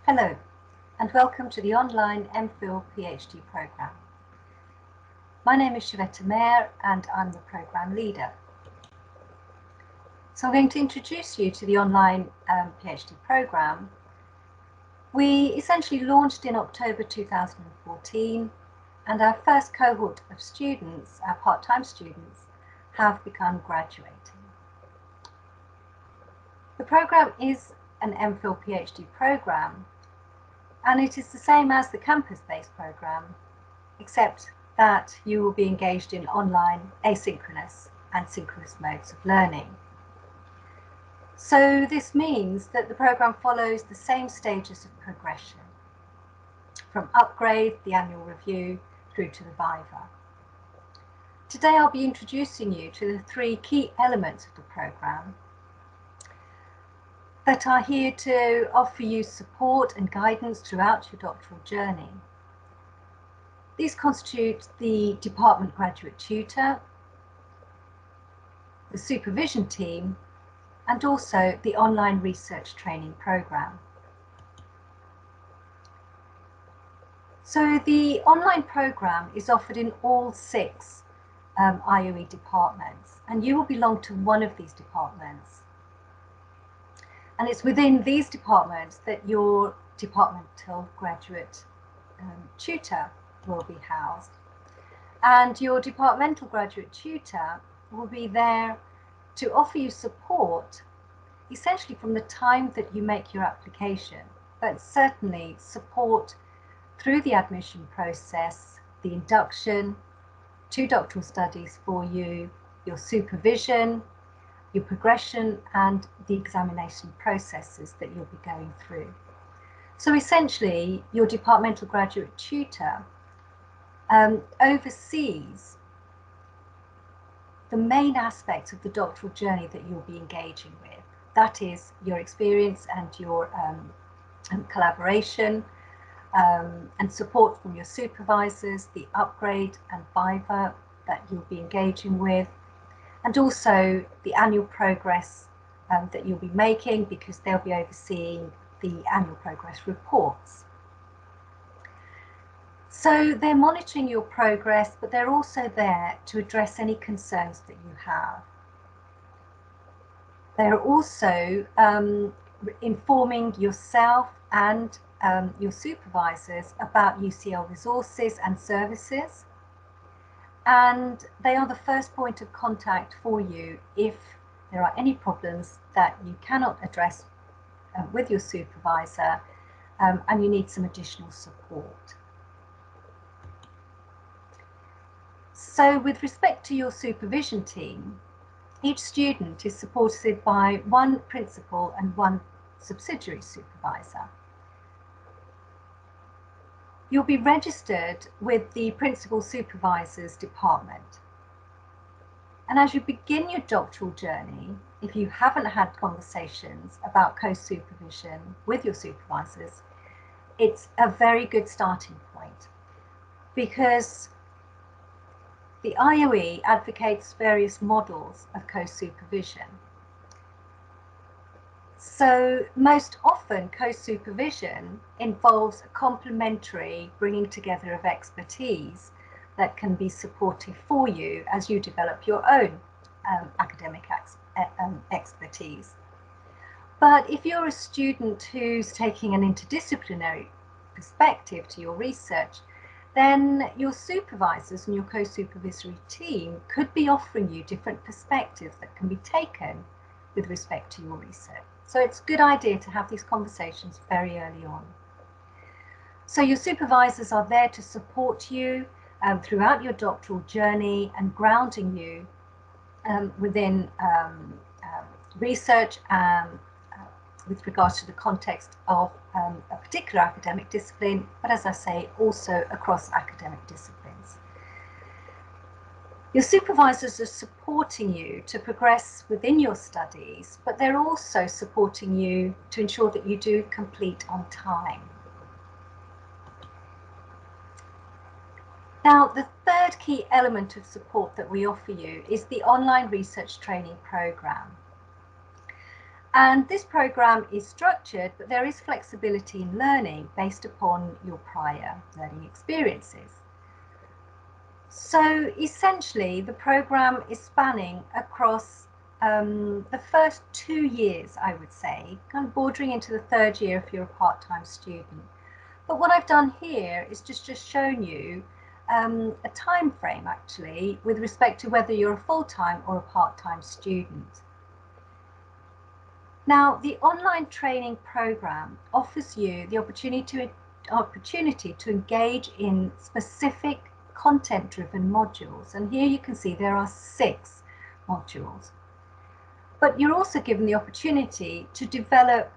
Hello, and welcome to the online MPhil PhD programme. My name is Sveta Mayer, and I'm the programme leader. So I'm going to introduce you to the online PhD programme. We essentially launched in October 2014, and our first cohort of students, our part-time students, have begun graduating. The programme is an MPhil PhD programme, and it is the same as the campus-based programme, except that you will be engaged in online, asynchronous and synchronous modes of learning. So this means that the programme follows the same stages of progression, from upgrade, the annual review, through to the viva. Today I'll be introducing you to the three key elements of the programme that are here to offer you support and guidance throughout your doctoral journey. These constitute the Department Graduate Tutor, the Supervision Team, and also the online research training programme. So the online programme is offered in all 6 IOE departments, and you will belong to one of these departments. And it's within these departments that your Departmental Graduate Tutor will be housed. And your Departmental Graduate Tutor will be there to offer you support, essentially from the time that you make your application, but certainly support through the admission process, the induction, 2 doctoral studies for you, your supervision, your progression, and the examination processes that you'll be going through. So essentially, your Departmental Graduate Tutor oversees the main aspects of the doctoral journey that you'll be engaging with. That is your experience and your collaboration and support from your supervisors, the upgrade and viva that you'll be engaging with, and also the annual progress that you'll be making, because they'll be overseeing the annual progress reports. So they're monitoring your progress, but they're also there to address any concerns that you have. They're also informing yourself and your supervisors about UCL resources and services. And they are the first point of contact for you if there are any problems that you cannot address with your supervisor and you need some additional support. So with respect to your supervision team, each student is supported by 1 principal and 1 subsidiary supervisor. You'll be registered with the Principal Supervisors Department. And as you begin your doctoral journey, if you haven't had conversations about co-supervision with your supervisors, it's a very good starting point, because the IOE advocates various models of co-supervision. So most often co-supervision involves a complementary bringing together of expertise that can be supportive for you as you develop your own academic expertise. But if you're a student who's taking an interdisciplinary perspective to your research, then your supervisors and your co-supervisory team could be offering you different perspectives that can be taken with respect to your research. So it's a good idea to have these conversations very early on. So your supervisors are there to support you throughout your doctoral journey and grounding you within research with regards to the context of a particular academic discipline, but as I say, also across academic disciplines. Your supervisors are supporting you to progress within your studies, but they're also supporting you to ensure that you do complete on time. Now, the third key element of support that we offer you is the online research training programme. And this program is structured, but there is flexibility in learning based upon your prior learning experiences. So essentially, the program is spanning across the first 2 years, I would say, kind of bordering into the 3rd year if you're a part-time student. But what I've done here is just shown you a time frame, actually, with respect to whether you're a full-time or a part-time student. Now, the online training program offers you the opportunity to engage in specific content-driven modules. And here you can see there are 6 modules. But you're also given the opportunity to develop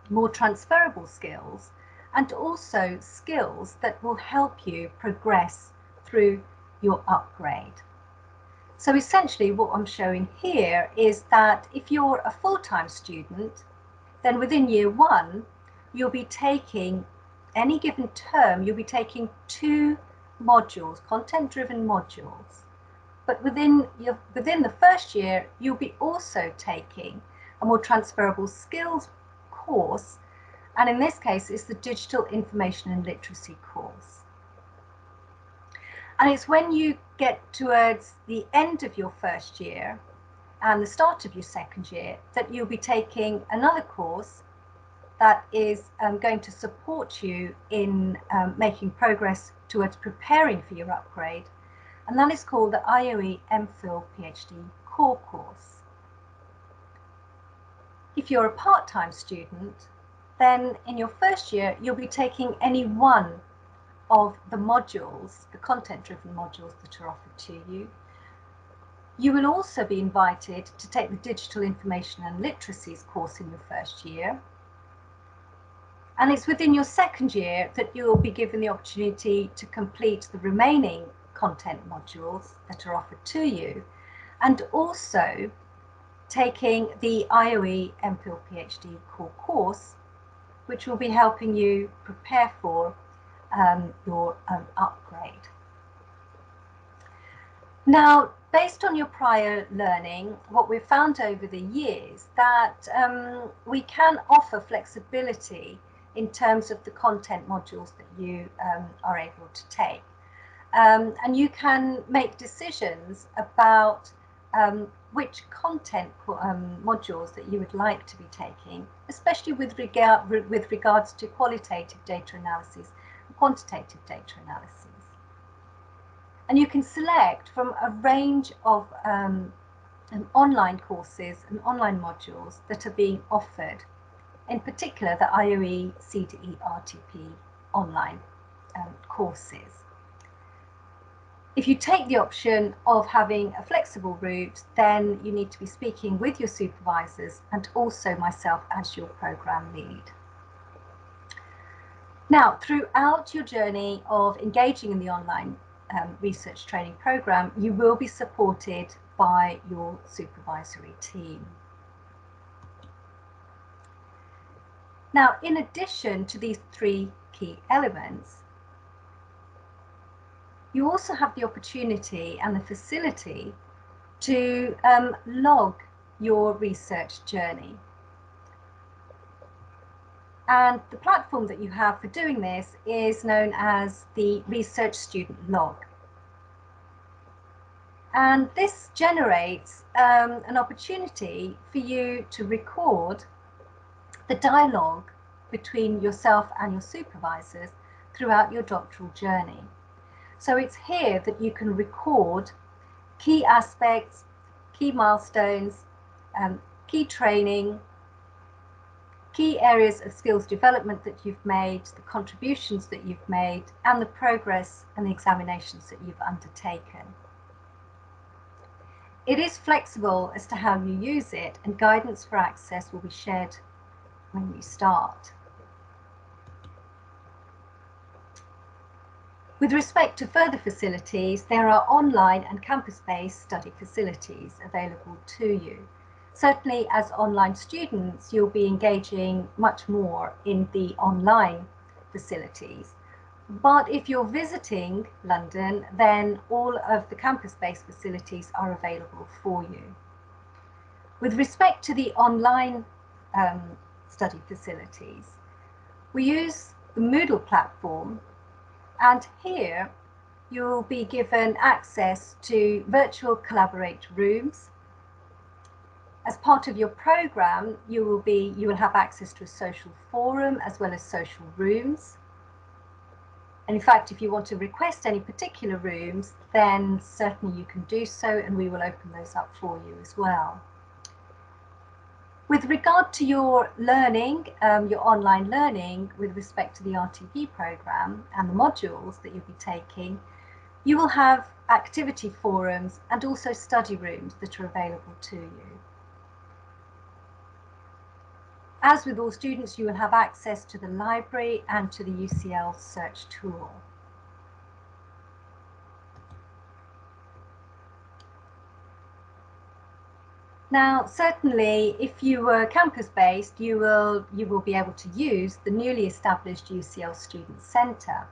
more transferable skills and also skills that will help you progress through your upgrade. So essentially what I'm showing here is that if you're a full-time student, then within year 1, you'll be taking, any given term, you'll be taking 2 modules, content-driven modules. But within the first year, you'll be also taking a more transferable skills course, and in this case, it's the Digital Information and Literacy course. And it's when you get towards the end of your first year and the start of your second year that you'll be taking another course that is going to support you in making progress towards preparing for your upgrade, and that is called the IOE MPhil PhD core course. If you're a part-time student, then in your first year you'll be taking any one of the modules, the content-driven modules that are offered to you. You will also be invited to take the Digital Information and Literacies course in your first year. And it's within your second year that you'll be given the opportunity to complete the remaining content modules that are offered to you, and also taking the IOE MPhil PhD core course, which will be helping you prepare for your upgrade. Now, based on your prior learning, what we've found over the years that we can offer flexibility in terms of the content modules that you are able to take. And you can make decisions about which content modules that you would like to be taking, especially with regards to qualitative data analysis and quantitative data analysis. And you can select from a range of online courses and online modules that are being offered, in particular the IOE CDE RTP online courses. If you take the option of having a flexible route, then you need to be speaking with your supervisors and also myself as your program lead. Now, throughout your journey of engaging in the online research training program, you will be supported by your supervisory team. Now, in addition to these 3 key elements, you also have the opportunity and the facility to log your research journey. And the platform that you have for doing this is known as the Research Student Log. And this generates an opportunity for you to record the dialogue between yourself and your supervisors throughout your doctoral journey. So it's here that you can record key aspects, key milestones, key training, key areas of skills development that you've made, the contributions that you've made, and the progress and the examinations that you've undertaken. It is flexible as to how you use it, and guidance for access will be shared when you start. With respect to further facilities, there are online and campus-based study facilities available to you. Certainly as online students, you'll be engaging much more in the online facilities. But if you're visiting London, then all of the campus-based facilities are available for you. With respect to the online study facilities. We use the Moodle platform, and here you'll be given access to virtual collaborate rooms. As part of your program, you will have access to a social forum as well as social rooms. And in fact, if you want to request any particular rooms, then certainly you can do so, and we will open those up for you as well. With regard to your learning, your online learning with respect to the RTV program and the modules that you'll be taking, you will have activity forums and also study rooms that are available to you. As with all students, you will have access to the library and to the UCL search tool. Now, certainly, if you were campus-based, you will be able to use the newly established UCL Student Centre.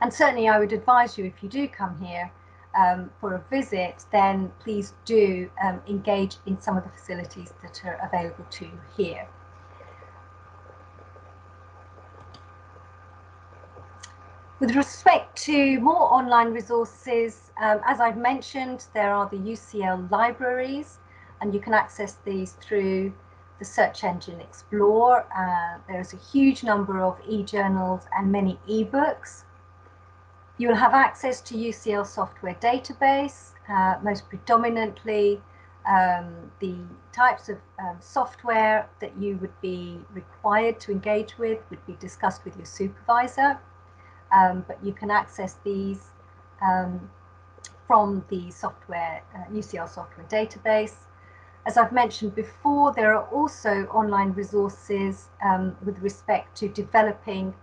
And certainly, I would advise you, if you do come here for a visit, then please do engage in some of the facilities that are available to you here. With respect to more online resources, as I've mentioned, there are the UCL libraries, and you can access these through the search engine Explore. There's a huge number of e-journals and many e-books. You will have access to UCL software database, most predominantly the types of software that you would be required to engage with would be discussed with your supervisor. But you can access these from the UCL software database. As I've mentioned before, there are also online resources with respect to developing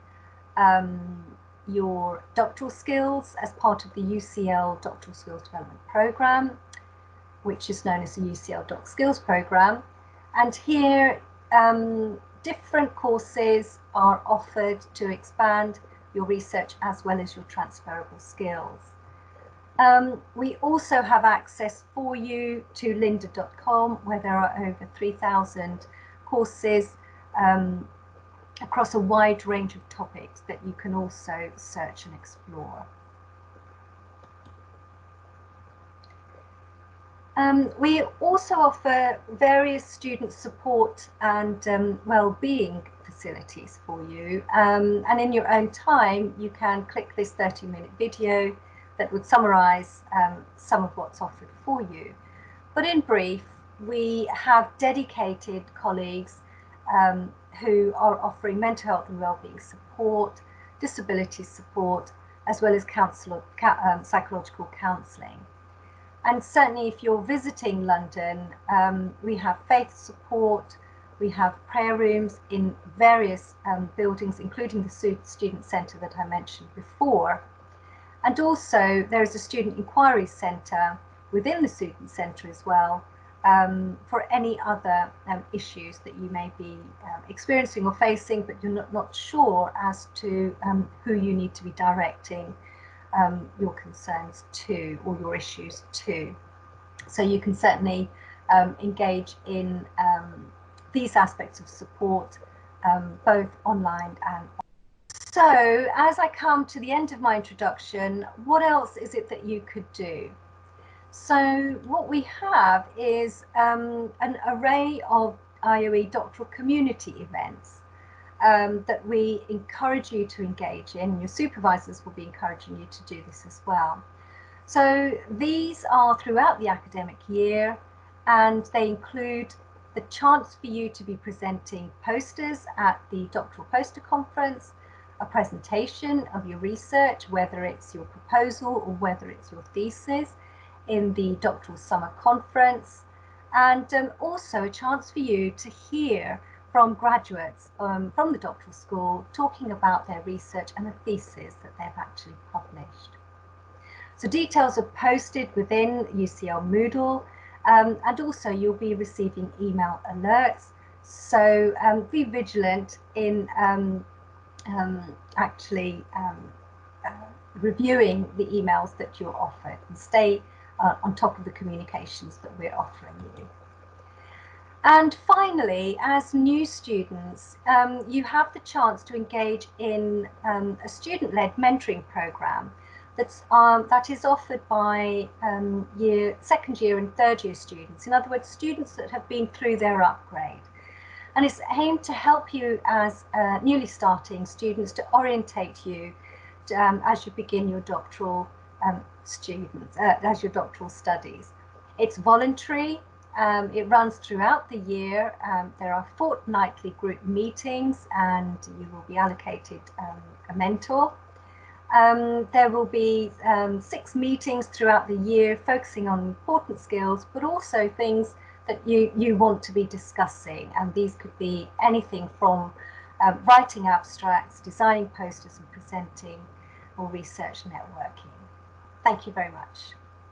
your doctoral skills as part of the UCL Doctoral Skills Development Programme, which is known as the UCL Doc Skills Programme. And here, different courses are offered to expand your research as well as your transferable skills. We also have access for you to lynda.com, where there are over 3,000 courses across a wide range of topics that you can also search and explore. We also offer various student support and well-being facilities for you, and in your own time you can click this 30-minute video that would summarize some of what's offered for you. But in brief, we have dedicated colleagues who are offering mental health and wellbeing support, disability support, as well as psychological counselling. And certainly if you're visiting London, we have faith support, we have prayer rooms in various buildings, including the Student Centre that I mentioned before. And also there is a Student Inquiry Centre within the Student Centre as well, for any other issues that you may be experiencing or facing, but you're not sure as to who you need to be directing your concerns to, or your issues to. So you can certainly engage in these aspects of support, both online and offline. So as I come to the end of my introduction, what else is it that you could do? So what we have is an array of IOE doctoral community events that we encourage you to engage in. Your supervisors will be encouraging you to do this as well. So these are throughout the academic year, and they include the chance for you to be presenting posters at the Doctoral Poster Conference, a presentation of your research, whether it's your proposal or whether it's your thesis, in the Doctoral Summer Conference, and also a chance for you to hear from graduates from the doctoral school talking about their research and the thesis that they've actually published. So details are posted within UCL Moodle, and also you'll be receiving email alerts. So be vigilant in reviewing the emails that you're offered, and stay on top of the communications that we're offering you. And finally, as new students, you have the chance to engage in a student-led mentoring program that is offered by second year and third year students. In other words, students that have been through their upgrade. And it's aimed to help you as newly starting students, to orientate you as you begin your doctoral as your doctoral studies. It's voluntary. It runs throughout the year. There are fortnightly group meetings, and you will be allocated a mentor. There will be 6 meetings throughout the year focusing on important skills, but also things that you want to be discussing. And these could be anything from writing abstracts, designing posters and presenting, or research networking. Thank you very much.